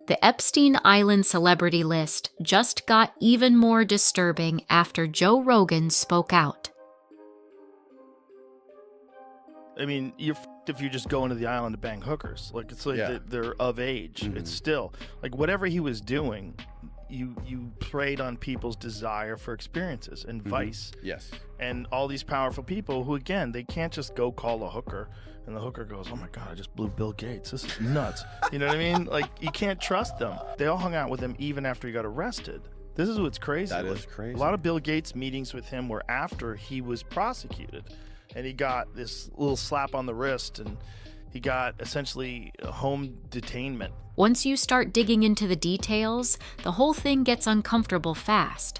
The Epstein Island celebrity list just got even more disturbing after Joe Rogan spoke out. I mean, you're f***ed if you just go into the island to bang hookers. Like, it's like they're of age. Mm-hmm. It's still, like, whatever he was doing, you preyed on people's desire for experiences and vice. Yes. And all these powerful people who, again, they can't just go call a hooker and the hooker goes, oh my God, I just blew Bill Gates. This is nuts. You know what I mean? Like, you can't trust them. They all hung out with him even after he got arrested. This is what's crazy. That is crazy. A lot of Bill Gates meetings with him were after he was prosecuted. And he got this little slap on the wrist, and he got essentially a home detainment. Once you start digging into the details, the whole thing gets uncomfortable fast.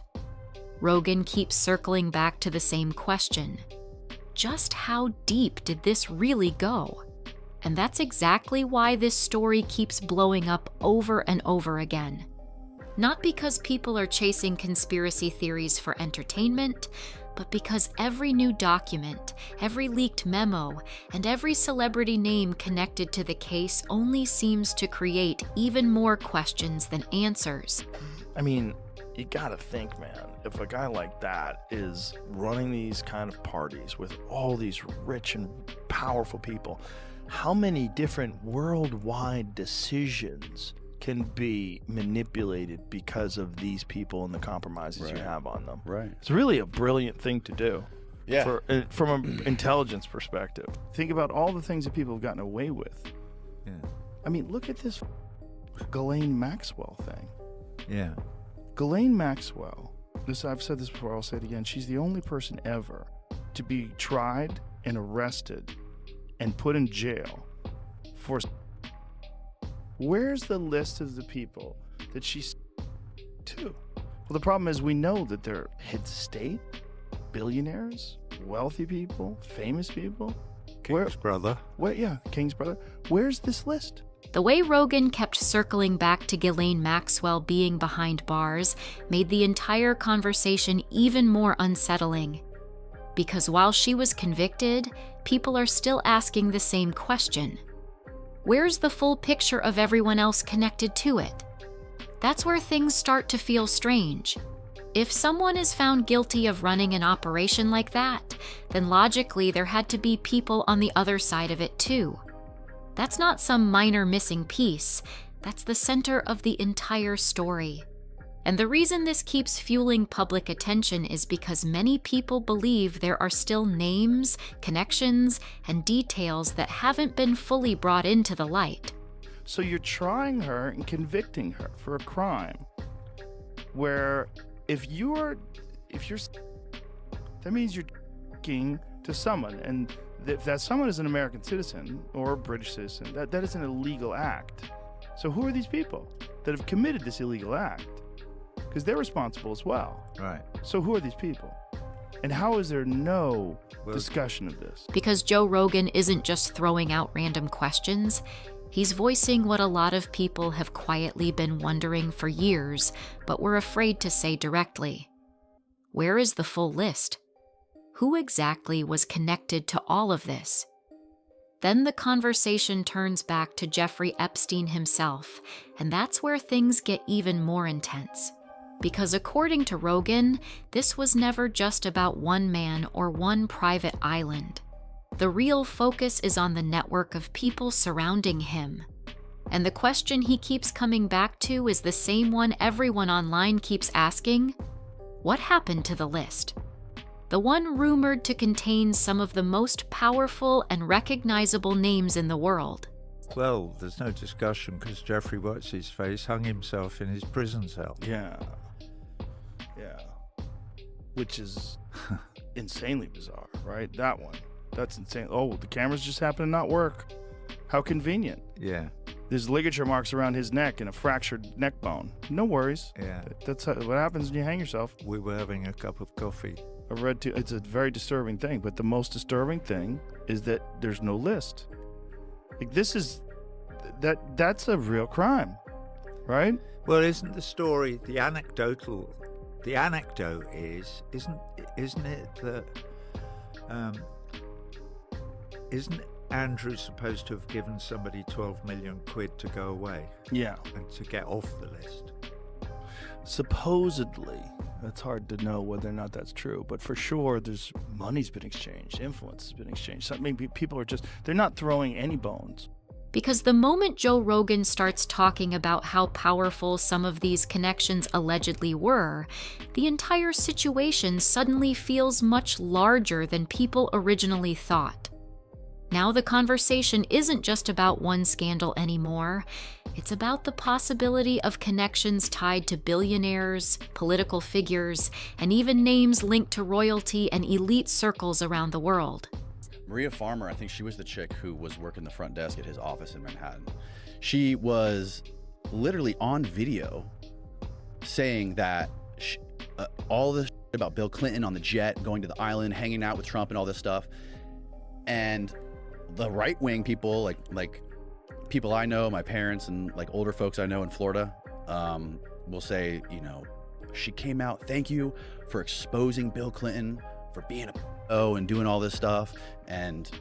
Rogan keeps circling back to the same question. Just how deep did this really go? And that's exactly why this story keeps blowing up over and over again. Not because people are chasing conspiracy theories for entertainment, but because every new document, every leaked memo, and every celebrity name connected to the case only seems to create even more questions than answers. I mean, you gotta think, man, if a guy like that is running these kind of parties with all these rich and powerful people, how many different worldwide decisions can be manipulated because of these people and the compromises you have on them? Right. It's really a brilliant thing to do. Yeah. From an intelligence perspective. Think about all the things that people have gotten away with. Yeah. I mean, look at this Ghislaine Maxwell thing. Yeah. Ghislaine Maxwell, I've said this before, I'll say it again, she's the only person ever to be tried and arrested and put in jail for... Where's the list of the people that she's to? Well, the problem is we know that they're heads of state, billionaires, wealthy people, famous people. King's brother. King's brother. Where's this list? The way Rogan kept circling back to Ghislaine Maxwell being behind bars made the entire conversation even more unsettling. Because while she was convicted, people are still asking the same question. Where's the full picture of everyone else connected to it? That's where things start to feel strange. If someone is found guilty of running an operation like that, then logically there had to be people on the other side of it too. That's not some minor missing piece. That's the center of the entire story. And the reason this keeps fueling public attention is because many people believe there are still names, connections, and details that haven't been fully brought into the light. So you're trying her and convicting her for a crime where if you're that means you're to someone, and if that someone is an American citizen or a British citizen, that is an illegal act. So who are these people that have committed this illegal act? Because they're responsible as well. Right. So who are these people? And how is there no discussion of this? Because Joe Rogan isn't just throwing out random questions, he's voicing what a lot of people have quietly been wondering for years, but were afraid to say directly. Where is the full list? Who exactly was connected to all of this? Then the conversation turns back to Jeffrey Epstein himself, and that's where things get even more intense. Because according to Rogan, this was never just about one man or one private island. The real focus is on the network of people surrounding him. And the question he keeps coming back to is the same one everyone online keeps asking. What happened to the list? The one rumored to contain some of the most powerful and recognizable names in the world. Well, there's no discussion because Jeffrey What's-His-Face hung himself in his prison cell. Yeah. Which is insanely bizarre, right? That one. That's insane. Oh, the cameras just happen to not work. How convenient. Yeah. There's ligature marks around his neck and a fractured neck bone. No worries. Yeah. That's what happens when you hang yourself. We were having a cup of coffee. I read too. It's a very disturbing thing, but the most disturbing thing is that there's no list. Like, this is that's a real crime, right? Well, isn't the story the anecdote is, isn't it that isn't Andrew's supposed to have given somebody 12 million quid to go away Yeah. and to get off the list. Supposedly, it's hard to know whether or not that's true, but for sure, there's money's been exchanged, influence has been exchanged. So maybe people are they're not throwing any bones. Because the moment Joe Rogan starts talking about how powerful some of these connections allegedly were, the entire situation suddenly feels much larger than people originally thought. Now the conversation isn't just about one scandal anymore. It's about the possibility of connections tied to billionaires, political figures, and even names linked to royalty and elite circles around the world. Maria Farmer, I think she was the chick who was working the front desk at his office in Manhattan. She was literally on video saying that all this about Bill Clinton on the jet, going to the island, hanging out with Trump and all this stuff. And the right-wing people, like people I know, my parents and like older folks I know in Florida, will say, you know, she came out, thank you for exposing Bill Clinton for being a and doing all this stuff. And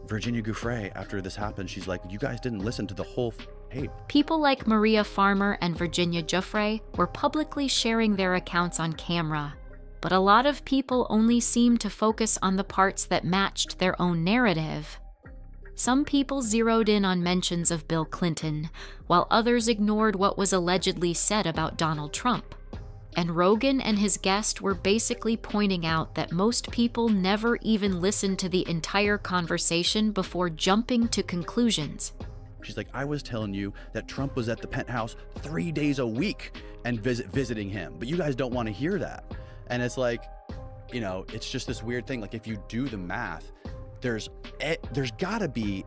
Virginia Giuffre, after this happened, she's like, you guys didn't listen to the whole tape. People like Maria Farmer and Virginia Giuffre were publicly sharing their accounts on camera, but a lot of people only seemed to focus on the parts that matched their own narrative. Some people zeroed in on mentions of Bill Clinton, while others ignored what was allegedly said about Donald Trump. And Rogan and his guest were basically pointing out that most people never even listened to the entire conversation before jumping to conclusions. She's like, I was telling you that Trump was at the penthouse 3 days a week and visiting him, but you guys don't want to hear that. And it's like, you know, it's just this weird thing. Like, if you do the math, it's gotta be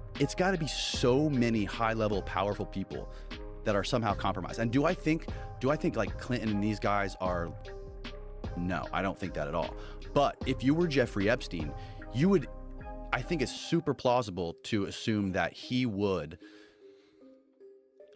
so many high-level, powerful people that are somehow compromised. And do I think like Clinton and these guys are? No, I don't think that at all. But if you were Jeffrey Epstein, I think it's super plausible to assume that he would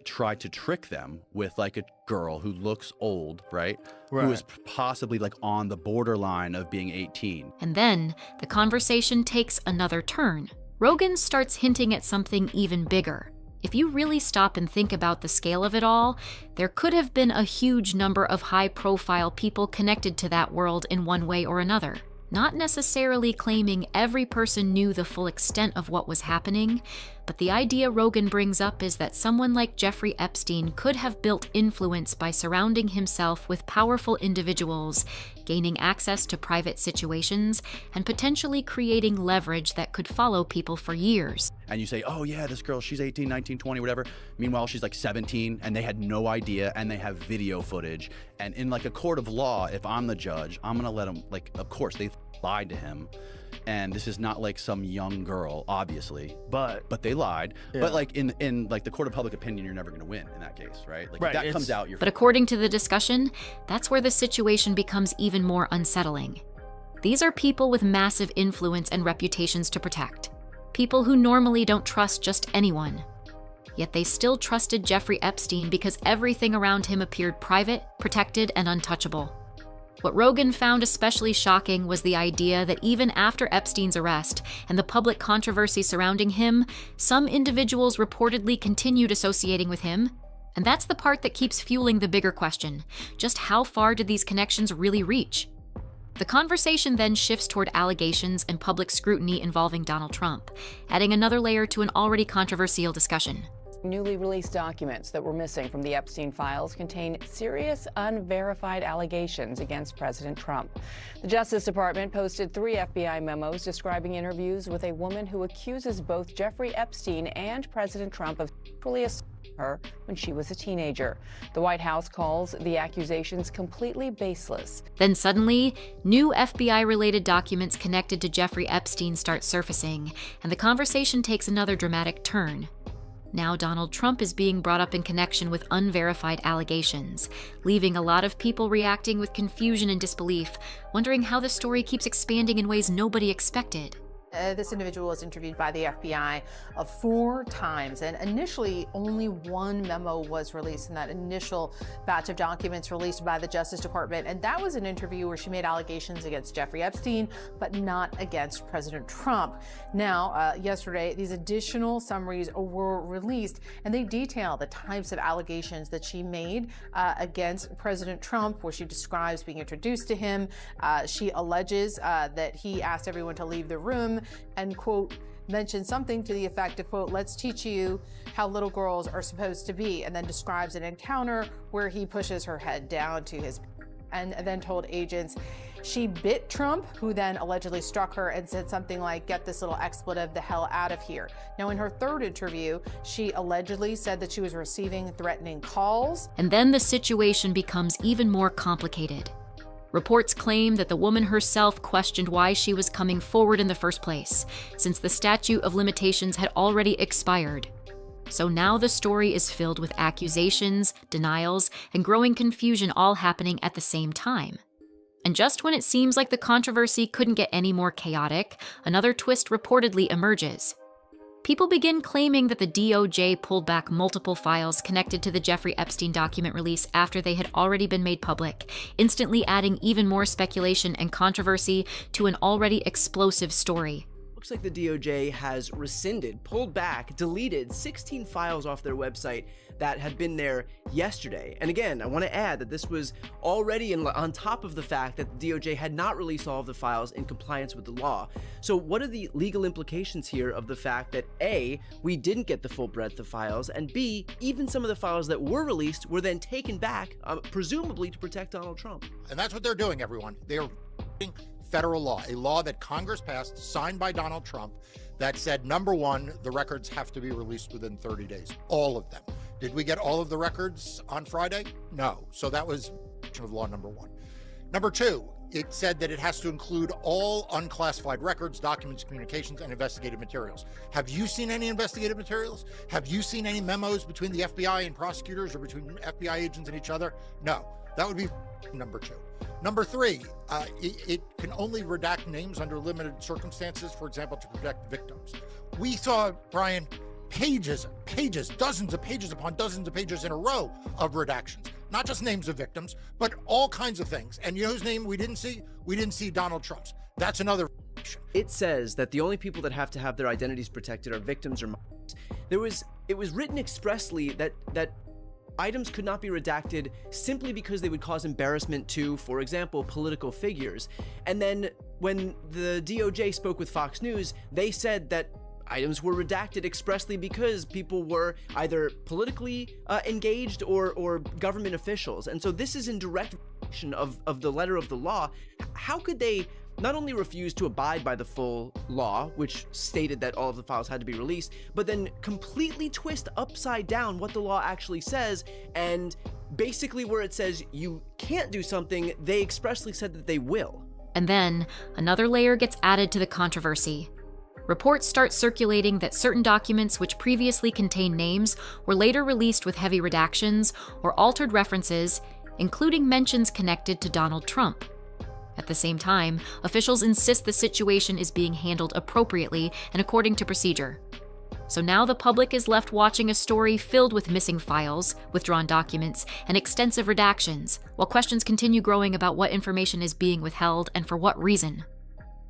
try to trick them with like a girl who looks old, right? Who is possibly like on the borderline of being 18. And then the conversation takes another turn. Rogan starts hinting at something even bigger. If you really stop and think about the scale of it all, there could have been a huge number of high-profile people connected to that world in one way or another. Not necessarily claiming every person knew the full extent of what was happening, but the idea Rogan brings up is that someone like Jeffrey Epstein could have built influence by surrounding himself with powerful individuals, gaining access to private situations, and potentially creating leverage that could follow people for years. And you say, oh yeah, this girl, she's 18, 19, 20, whatever. Meanwhile, she's like 17 and they had no idea and they have video footage. And in like a court of law, if I'm the judge, I'm gonna let them, like, of course they lied to him. And this is not like some young girl, obviously, but they lied. Yeah. But like in like the court of public opinion, you're never going to win in that case, right? Like if that comes out, you're. But according to the discussion, that's where the situation becomes even more unsettling. These are people with massive influence and reputations to protect. People who normally don't trust just anyone. Yet they still trusted Jeffrey Epstein because everything around him appeared private, protected, and untouchable. What Rogan found especially shocking was the idea that even after Epstein's arrest and the public controversy surrounding him, some individuals reportedly continued associating with him. And that's the part that keeps fueling the bigger question. Just how far did these connections really reach? The conversation then shifts toward allegations and public scrutiny involving Donald Trump, adding another layer to an already controversial discussion. Newly released documents that were missing from the Epstein files contain serious, unverified allegations against President Trump. The Justice Department posted 3 FBI memos describing interviews with a woman who accuses both Jeffrey Epstein and President Trump of sexually assaulting her when she was a teenager. The White House calls the accusations completely baseless. Then suddenly, new FBI-related documents connected to Jeffrey Epstein start surfacing, and the conversation takes another dramatic turn. Now Donald Trump is being brought up in connection with unverified allegations, leaving a lot of people reacting with confusion and disbelief, wondering how the story keeps expanding in ways nobody expected. This individual was interviewed by the FBI 4 times, and initially only one memo was released in that initial batch of documents released by the Justice Department, and that was an interview where she made allegations against Jeffrey Epstein, but not against President Trump. Now, yesterday, these additional summaries were released, and they detail the types of allegations that she made against President Trump, where she describes being introduced to him. She alleges that he asked everyone to leave the room and, quote, mentioned something to the effect of, quote, let's teach you how little girls are supposed to be, and then describes an encounter where he pushes her head down to his and then told agents she bit Trump, who then allegedly struck her and said something like, get this little expletive the hell out of here. Now, in her third interview, she allegedly said that she was receiving threatening calls. And then the situation becomes even more complicated. Reports claim that the woman herself questioned why she was coming forward in the first place, since the statute of limitations had already expired. So now the story is filled with accusations, denials, and growing confusion all happening at the same time. And just when it seems like the controversy couldn't get any more chaotic, another twist reportedly emerges. People begin claiming that the DOJ pulled back multiple files connected to the Jeffrey Epstein document release after they had already been made public, instantly adding even more speculation and controversy to an already explosive story. Looks like the DOJ has rescinded, pulled back, deleted 16 files off their website that had been there yesterday. And again, I want to add that this was already on top of the fact that the DOJ had not released all of the files in compliance with the law. So what are the legal implications here of the fact that A, we didn't get the full breadth of files, and B, even some of the files that were released were then taken back, presumably to protect Donald Trump? And that's what they're doing, everyone. They are federal law, a law that Congress passed, signed by Donald Trump, that said, number one, the records have to be released within 30 days. All of them. Did we get all of the records on Friday? No. So that was law number one. Number two, it said that it has to include all unclassified records, documents, communications, and investigative materials. Have you seen any investigative materials? Have you seen any memos between the FBI and prosecutors or between FBI agents and each other? No. That would be number two. Number three, it can only redact names under limited circumstances, for example, to protect victims. We saw, Brian, pages, dozens of pages upon dozens of pages in a row of redactions. Not just names of victims, but all kinds of things. And you know whose name we didn't see? We didn't see Donald Trump's. That's another. It says that the only people that have to have their identities protected are victims or minors. It was written expressly that items could not be redacted simply because they would cause embarrassment to, for example, political figures. And then when the DOJ spoke with Fox News, they said that items were redacted expressly because people were either politically engaged or government officials. And so this is in direct violation of the letter of the law. How could they not only refuse to abide by the full law, which stated that all of the files had to be released, but then completely twist upside down what the law actually says, and basically where it says you can't do something, they expressly said that they will. And then another layer gets added to the controversy. Reports start circulating that certain documents which previously contained names were later released with heavy redactions or altered references, including mentions connected to Donald Trump. At the same time, officials insist the situation is being handled appropriately and according to procedure. So now the public is left watching a story filled with missing files, withdrawn documents, and extensive redactions, while questions continue growing about what information is being withheld and for what reason.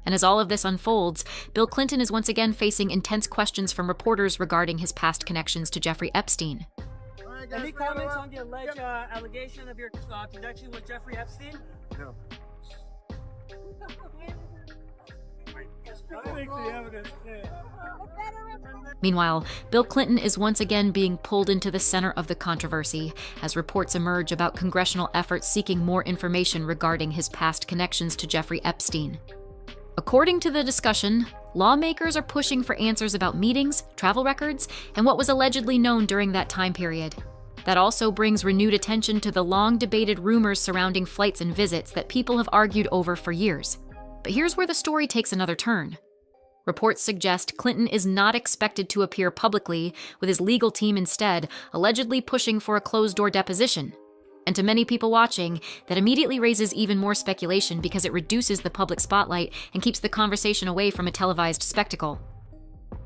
And as all of this unfolds, Bill Clinton is once again facing intense questions from reporters regarding his past connections to Jeffrey Epstein. Any comments on the alleged allegation of your connection with Jeffrey Epstein? No. Meanwhile, Bill Clinton is once again being pulled into the center of the controversy as reports emerge about congressional efforts seeking more information regarding his past connections to Jeffrey Epstein. According to the discussion, lawmakers are pushing for answers about meetings, travel records, and what was allegedly known during that time period. That also brings renewed attention to the long-debated rumors surrounding flights and visits that people have argued over for years. But here's where the story takes another turn. Reports suggest Clinton is not expected to appear publicly, with his legal team instead allegedly pushing for a closed-door deposition. And to many people watching, that immediately raises even more speculation because it reduces the public spotlight and keeps the conversation away from a televised spectacle.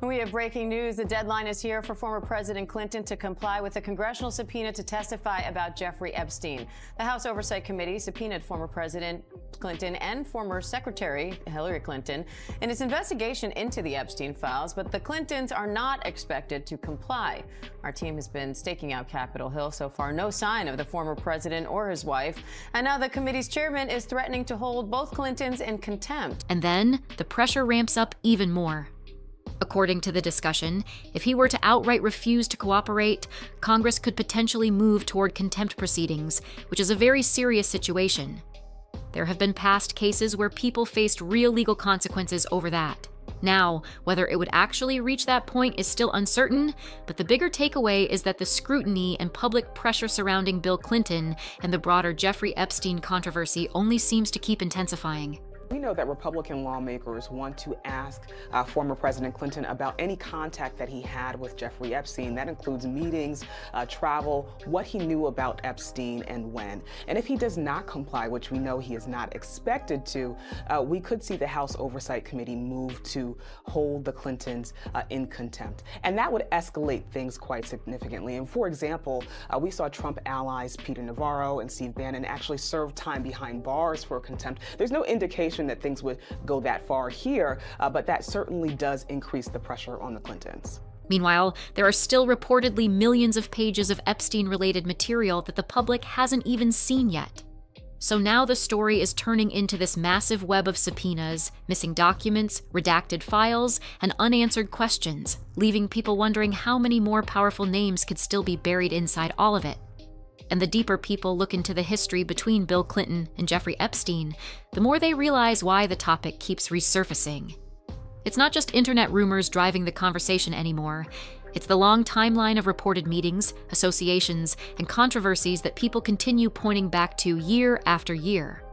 We have breaking news. The deadline is here for former President Clinton to comply with a congressional subpoena to testify about Jeffrey Epstein. The House Oversight Committee subpoenaed former President Clinton and former Secretary Hillary Clinton in its investigation into the Epstein files, but the Clintons are not expected to comply. Our team has been staking out Capitol Hill. So far, no sign of the former president or his wife. And now the committee's chairman is threatening to hold both Clintons in contempt. And then the pressure ramps up even more. According to the discussion, if he were to outright refuse to cooperate, Congress could potentially move toward contempt proceedings, which is a very serious situation. There have been past cases where people faced real legal consequences over that. Now, whether it would actually reach that point is still uncertain, but the bigger takeaway is that the scrutiny and public pressure surrounding Bill Clinton and the broader Jeffrey Epstein controversy only seems to keep intensifying. We know that Republican lawmakers want to ask former President Clinton about any contact that he had with Jeffrey Epstein. That includes meetings, travel, what he knew about Epstein and when. And if he does not comply, which we know he is not expected to, we could see the House Oversight Committee move to hold the Clintons in contempt. And that would escalate things quite significantly. And for example, we saw Trump allies Peter Navarro and Steve Bannon actually serve time behind bars for contempt. There's no indication that things would go that far here, but that certainly does increase the pressure on the Clintons. Meanwhile, there are still reportedly millions of pages of Epstein-related material that the public hasn't even seen yet. So now the story is turning into this massive web of subpoenas, missing documents, redacted files, and unanswered questions, leaving people wondering how many more powerful names could still be buried inside all of it. And the deeper people look into the history between Bill Clinton and Jeffrey Epstein, the more they realize why the topic keeps resurfacing. It's not just internet rumors driving the conversation anymore. It's the long timeline of reported meetings, associations, and controversies that people continue pointing back to year after year.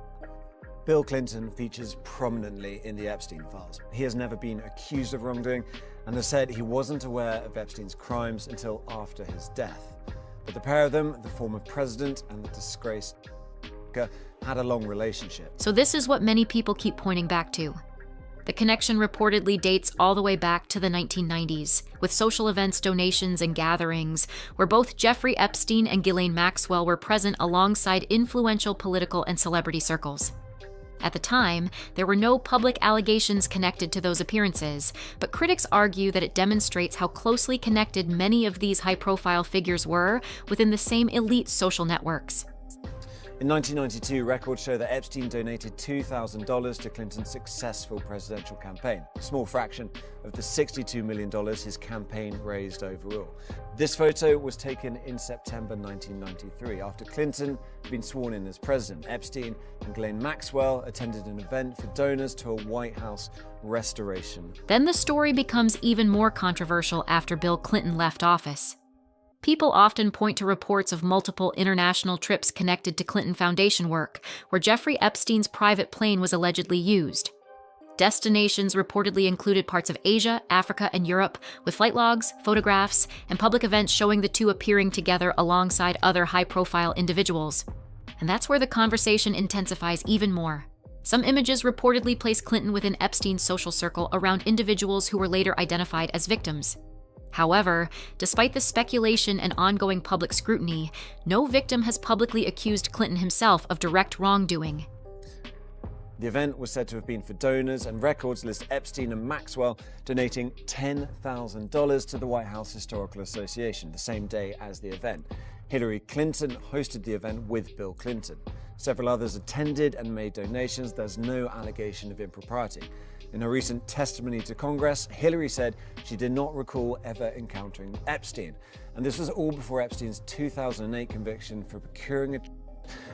Bill Clinton features prominently in the Epstein files. He has never been accused of wrongdoing and has said he wasn't aware of Epstein's crimes until after his death. But the pair of them, the former president and the disgraced, had a long relationship. So this is what many people keep pointing back to. The connection reportedly dates all the way back to the 1990s, with social events, donations, and gatherings, where both Jeffrey Epstein and Ghislaine Maxwell were present alongside influential political and celebrity circles. At the time, there were no public allegations connected to those appearances, but critics argue that it demonstrates how closely connected many of these high-profile figures were within the same elite social networks. In 1992, records show that Epstein donated $2,000 to Clinton's successful presidential campaign, a small fraction of the $62 million his campaign raised overall. This photo was taken in September 1993, after Clinton had been sworn in as president. Epstein and Ghislaine Maxwell attended an event for donors to a White House restoration. Then the story becomes even more controversial after Bill Clinton left office. People often point to reports of multiple international trips connected to Clinton Foundation work, where Jeffrey Epstein's private plane was allegedly used. Destinations reportedly included parts of Asia, Africa, and Europe, with flight logs, photographs, and public events showing the two appearing together alongside other high-profile individuals. And that's where the conversation intensifies even more. Some images reportedly place Clinton within Epstein's social circle around individuals who were later identified as victims. However, despite the speculation and ongoing public scrutiny, no victim has publicly accused Clinton himself of direct wrongdoing. The event was said to have been for donors, and records list Epstein and Maxwell donating $10,000 to the White House Historical Association the same day as the event. Hillary Clinton hosted the event with Bill Clinton. Several others attended and made donations. There's no allegation of impropriety. In her recent testimony to Congress, Hillary said she did not recall ever encountering Epstein. And this was all before Epstein's 2008 conviction for procuring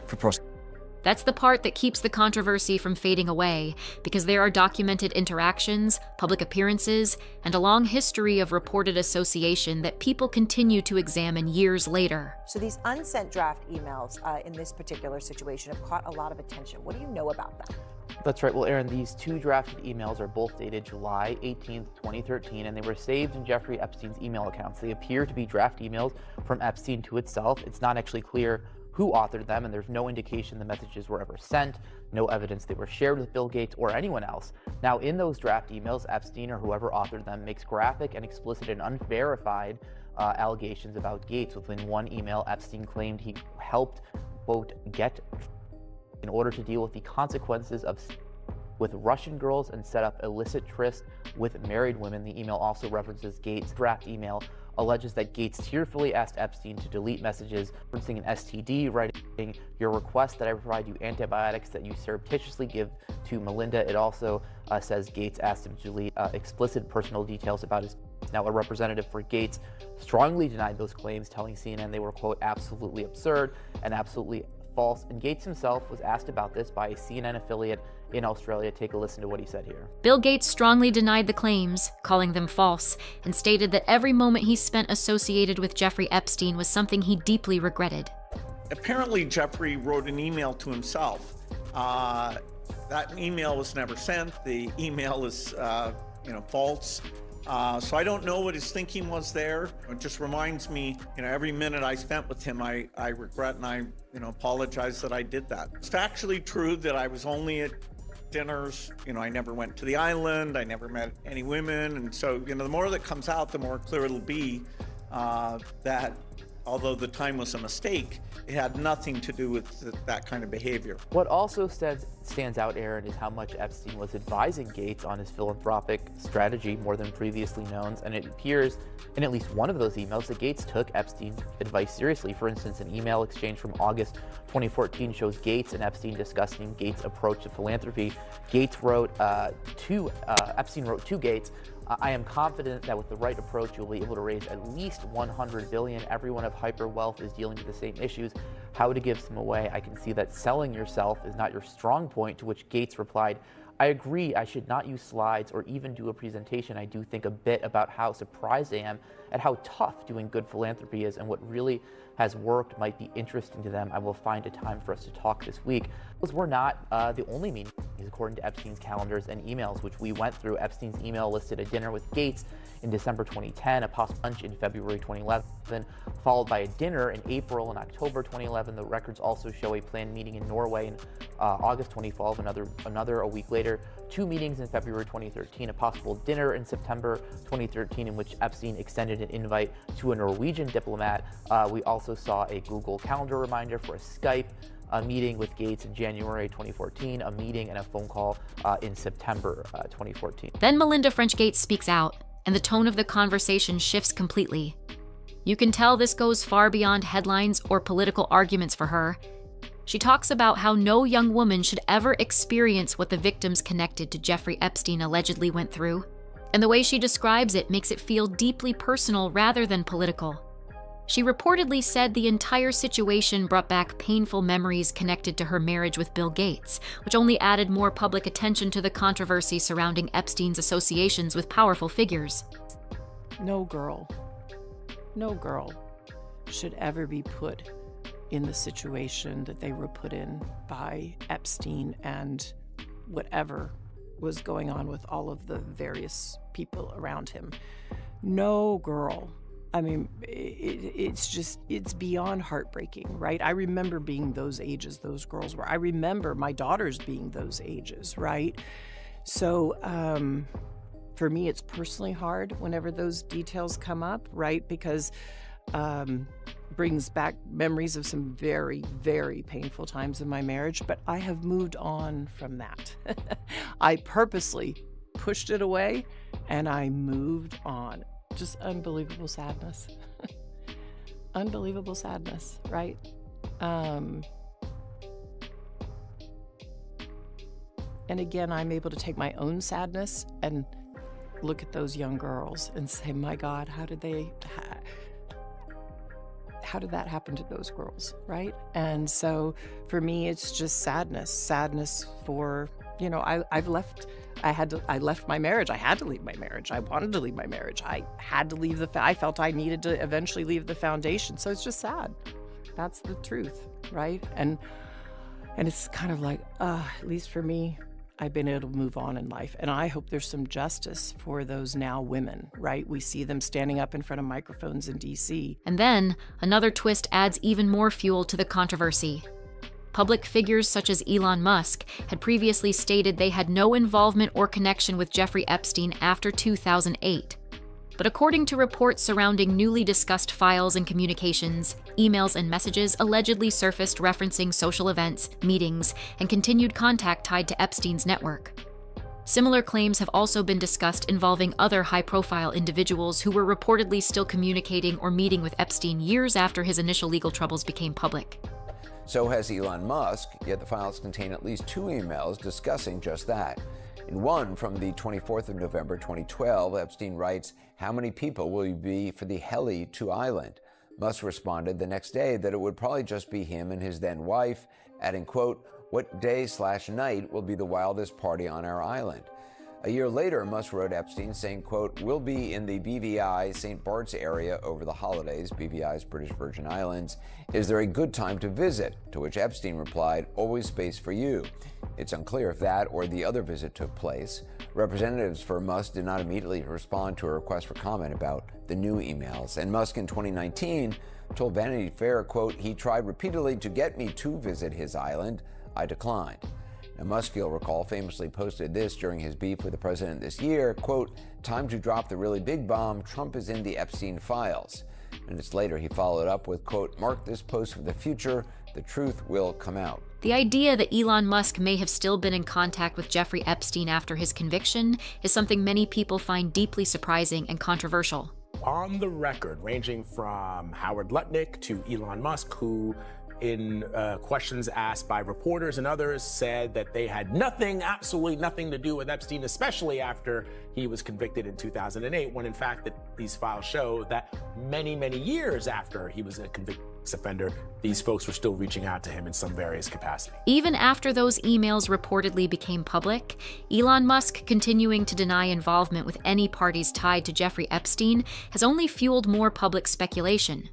for prostitution. That's the part that keeps the controversy from fading away, because there are documented interactions, public appearances, and a long history of reported association that people continue to examine years later. So these unsent draft emails in this particular situation have caught a lot of attention. What do you know about them? That's right. Well, Aaron, these two drafted emails are both dated July 18th, 2013, and they were saved in Jeffrey Epstein's email accounts. They appear to be draft emails from Epstein to itself. It's not actually clear who who authored them, and there's no indication the messages were ever sent, no evidence they were shared with Bill Gates or anyone else. Now, in those draft emails, Epstein or whoever authored them makes graphic and explicit and unverified allegations about Gates. Within one email, Epstein claimed he helped, quote, get in order to deal with the consequences of with Russian girls and set up illicit trysts with married women. The email also references Gates' draft email, alleges that Gates tearfully asked Epstein to delete messages referencing an STD, writing, "Your request that I provide you antibiotics that you surreptitiously give to Melinda." It also says Gates asked him to delete explicit personal details about his. Now, a representative for Gates strongly denied those claims, telling CNN they were, quote, absolutely absurd and absolutely false. And Gates himself was asked about this by a CNN affiliate in Australia. Take a listen to what he said here. Bill Gates strongly denied the claims, calling them false, and stated that every moment he spent associated with Jeffrey Epstein was something he deeply regretted. Apparently, Jeffrey wrote an email to himself. That email was never sent. The email is, false. So I don't know what his thinking was there. It just reminds me, every minute I spent with him, I regret and I, apologize that I did that. It's factually true that I was only at dinners. I never went to the island. I never met any women. And so, the more that comes out, the more clear it'll be that although the time was a mistake, it had nothing to do with that kind of behavior. What also stands out, Aaron, is how much Epstein was advising Gates on his philanthropic strategy more than previously known, and it appears in at least one of those emails that Gates took Epstein's advice seriously. For instance, an email exchange from August 2014 shows Gates and Epstein discussing Gates' approach to philanthropy. Epstein wrote to Gates, "I am confident that with the right approach, you'll be able to raise at least $100 billion. Everyone of hyper wealth is dealing with the same issues. How to give some away? I can see that selling yourself is not your strong point," to which Gates replied, "I agree, I should not use slides or even do a presentation. I do think a bit about how surprised I am at how tough doing good philanthropy is, and what really has worked might be interesting to them. I will find a time for us to talk this week." Those were not the only meetings, according to Epstein's calendars and emails, which we went through. Epstein's email listed a dinner with Gates in December 2010, a possible lunch in February 2011, followed by a dinner in April and October 2011. The records also show a planned meeting in Norway in August 2012, another a week later, 2 meetings in February 2013, a possible dinner in September 2013 in which Epstein extended an invite to a Norwegian diplomat. We also saw a Google Calendar reminder for a Skype meeting with Gates in January 2014, a meeting and a phone call in September 2014. Then Melinda French Gates speaks out, and the tone of the conversation shifts completely. You can tell this goes far beyond headlines or political arguments for her. She talks about how no young woman should ever experience what the victims connected to Jeffrey Epstein allegedly went through, and the way she describes it makes it feel deeply personal rather than political. She reportedly said the entire situation brought back painful memories connected to her marriage with Bill Gates, which only added more public attention to the controversy surrounding Epstein's associations with powerful figures. No girl should ever be put in the situation that they were put in by Epstein and whatever was going on with all of the various people around him. No girl. I mean, it's beyond heartbreaking, right? I remember being those ages those girls were. I remember my daughters being those ages, right? So for me, it's personally hard whenever those details come up, right? Because brings back memories of some very, very painful times in my marriage, but I have moved on from that. I purposely pushed it away and I moved on. Just unbelievable sadness. Unbelievable sadness, right? And again, I'm able to take my own sadness and look at those young girls and say, my God, how did that happen to those girls, right? And so for me, it's just sadness for, I left my marriage. I had to leave my marriage. I wanted to leave my marriage. I had to leave I felt I needed to eventually leave the foundation. So it's just sad. That's the truth, right? And it's kind of like, at least for me, I've been able to move on in life. And I hope there's some justice for those now women, right? We see them standing up in front of microphones in D.C. And then, another twist adds even more fuel to the controversy. Public figures such as Elon Musk had previously stated they had no involvement or connection with Jeffrey Epstein after 2008. But according to reports surrounding newly discussed files and communications, emails and messages allegedly surfaced referencing social events, meetings, and continued contact tied to Epstein's network. Similar claims have also been discussed involving other high-profile individuals who were reportedly still communicating or meeting with Epstein years after his initial legal troubles became public. So has Elon Musk, yet the files contain at least 2 emails discussing just that. In one from the 24th of November 2012, Epstein writes, "How many people will you be for the heli to Island?" Musk responded the next day that it would probably just be him and his then wife, adding, quote, "What day/night will be the wildest party on our island?" A year later, Musk wrote Epstein saying, quote, "We'll be in the BVI St. Bart's area over the holidays," BVI's British Virgin Islands. "Is there a good time to visit?" To which Epstein replied, "Always space for you." It's unclear if that or the other visit took place. Representatives for Musk did not immediately respond to a request for comment about the new emails. And Musk in 2019 told Vanity Fair, quote, "He tried repeatedly to get me to visit his island. I declined." Now, Musk, you'll recall, famously posted this during his beef with the president this year, quote, "Time to drop the really big bomb. Trump is in the Epstein files." Minutes later, he followed up with, quote, "Mark this post for the future. The truth will come out." The idea that Elon Musk may have still been in contact with Jeffrey Epstein after his conviction is something many people find deeply surprising and controversial. On the record, ranging from Howard Lutnick to Elon Musk, who in questions asked by reporters and others said that they had nothing, absolutely nothing to do with Epstein, especially after he was convicted in 2008, when in fact these files show that many, many years after he was a convicted offender, these folks were still reaching out to him in some various capacity. Even after those emails reportedly became public, Elon Musk continuing to deny involvement with any parties tied to Jeffrey Epstein has only fueled more public speculation.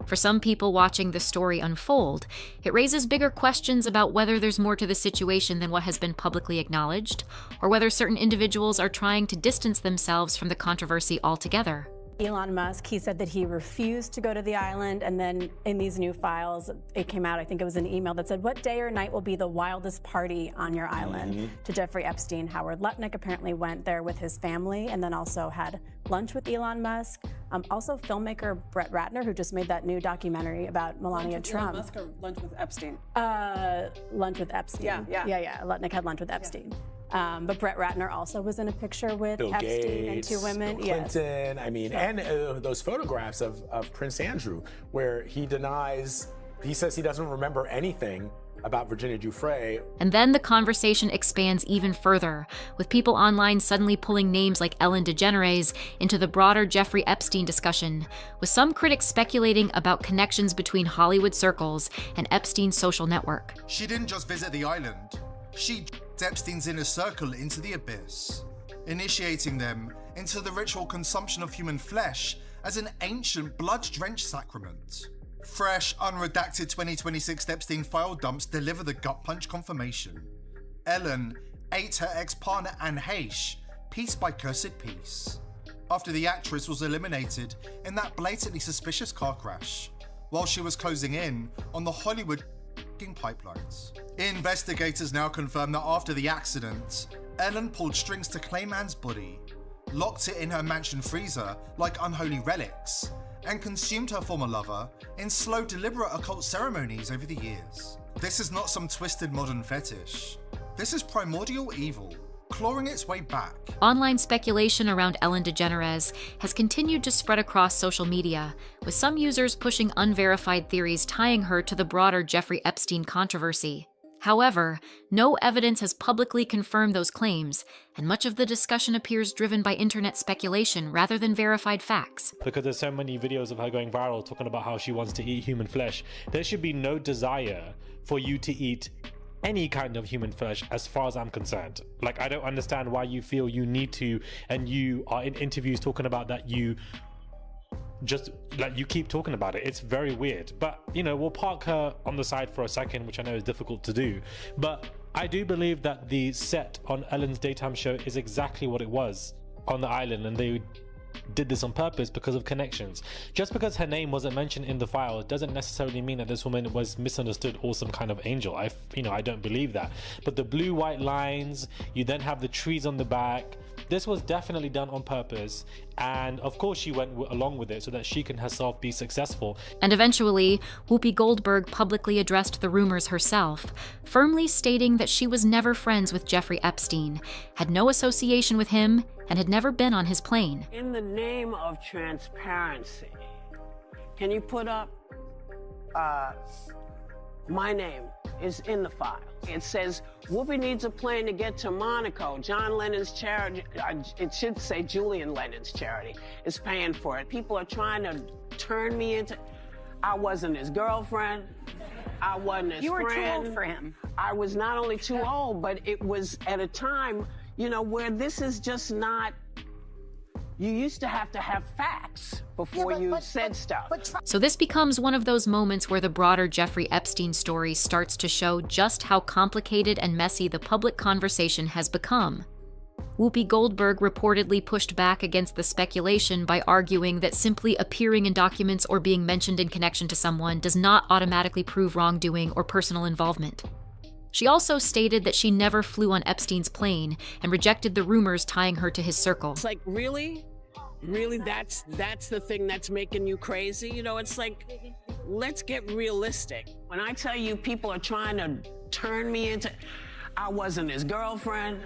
For some people watching the story unfold, it raises bigger questions about whether there's more to the situation than what has been publicly acknowledged, or whether certain individuals are trying to distance themselves from the controversy altogether. Elon Musk, he said that he refused to go to the island, and then in these new files, it came out, I think it was an email that said, "What day or night will be the wildest party on your island?" To Jeffrey Epstein. Howard Lutnick apparently went there with his family and then also had lunch with Elon Musk. Also filmmaker Brett Ratner, who just made that new documentary about Melania Trump. Elon Musk or lunch with Epstein? Lunch with Epstein. Yeah. Lutnick had lunch with Epstein. But Brett Ratner also was in a picture with Bill Epstein Gates, and 2 women. Bill Clinton, I mean, and those photographs of Prince Andrew, where he says he doesn't remember anything about Virginia Giuffre. And then the conversation expands even further, with people online suddenly pulling names like Ellen DeGeneres into the broader Jeffrey Epstein discussion, with some critics speculating about connections between Hollywood circles and Epstein's social network. She didn't just visit the island. She Epstein's inner circle into the abyss, initiating them into the ritual consumption of human flesh as an ancient blood-drenched sacrament. Fresh, unredacted 2026 Epstein file dumps deliver the gut punch confirmation. Ellen ate her ex-partner Anne Heche, piece by cursed piece, after the actress was eliminated in that blatantly suspicious car crash, while she was closing in on the Hollywood pipelines. Investigators now confirm that after the accident, Ellen pulled strings to claim Anne's body, locked it in her mansion freezer like unholy relics, and consumed her former lover in slow, deliberate occult ceremonies over the years. This is not some twisted modern fetish. This is primordial evil, clawing its way back. Online speculation around Ellen DeGeneres has continued to spread across social media, with some users pushing unverified theories tying her to the broader Jeffrey Epstein controversy. However, no evidence has publicly confirmed those claims, and much of the discussion appears driven by internet speculation rather than verified facts. Because there's so many videos of her going viral talking about how she wants to eat human flesh, there should be no desire for you to eat any kind of human flesh as far as I'm concerned. Like, I don't understand why you feel you need to, and you are in interviews talking about that, you just, like, you keep talking about it. It's very weird. But, you know, we'll park her on the side for a second, which I know is difficult to do. But I do believe that the set on Ellen's daytime show is exactly what it was on the island, and they did this on purpose because of connections. Just because her name wasn't mentioned in the file doesn't necessarily mean that this woman was misunderstood or some kind of angel. I don't believe that. But the blue white lines, you then have the trees on the back. This was definitely done on purpose, and of course she went along with it so that she can herself be successful. And eventually, Whoopi Goldberg publicly addressed the rumors herself, firmly stating that she was never friends with Jeffrey Epstein, had no association with him, and had never been on his plane. In the name of transparency, can you put up my name is in the file. It says, Whoopi needs a plane to get to Monaco. John Lennon's charity, it should say Julian Lennon's charity, is paying for it. People are trying to turn me into, I wasn't his girlfriend. I wasn't his friend. You were too old for him. I was not only too old, but it was at a time, where this is just not, you used to have facts before you said stuff. So this becomes one of those moments where the broader Jeffrey Epstein story starts to show just how complicated and messy the public conversation has become. Whoopi Goldberg reportedly pushed back against the speculation by arguing that simply appearing in documents or being mentioned in connection to someone does not automatically prove wrongdoing or personal involvement. She also stated that she never flew on Epstein's plane and rejected the rumors tying her to his circle. It's like, really? Really, that's the thing that's making you crazy? It's like, let's get realistic. When I tell you people are trying to turn me into, I wasn't his girlfriend,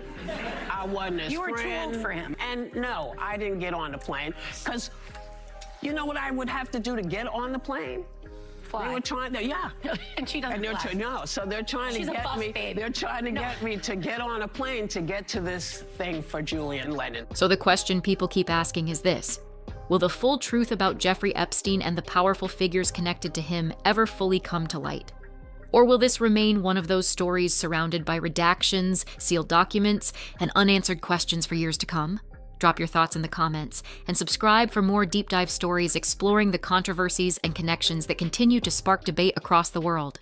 I wasn't his friend. You were too old for him. And no, I didn't get on the plane, because you know what I would have to do to get on the plane? Fly. They were trying to, yeah. And she doesn't fly. So they're trying She's to a get buff me. babe. They're trying to get me to get on a plane to get to this thing for Julian Lennon. So the question people keep asking is this: will the full truth about Jeffrey Epstein and the powerful figures connected to him ever fully come to light? Or will this remain one of those stories surrounded by redactions, sealed documents, and unanswered questions for years to come? Drop your thoughts in the comments, and subscribe for more deep dive stories exploring the controversies and connections that continue to spark debate across the world.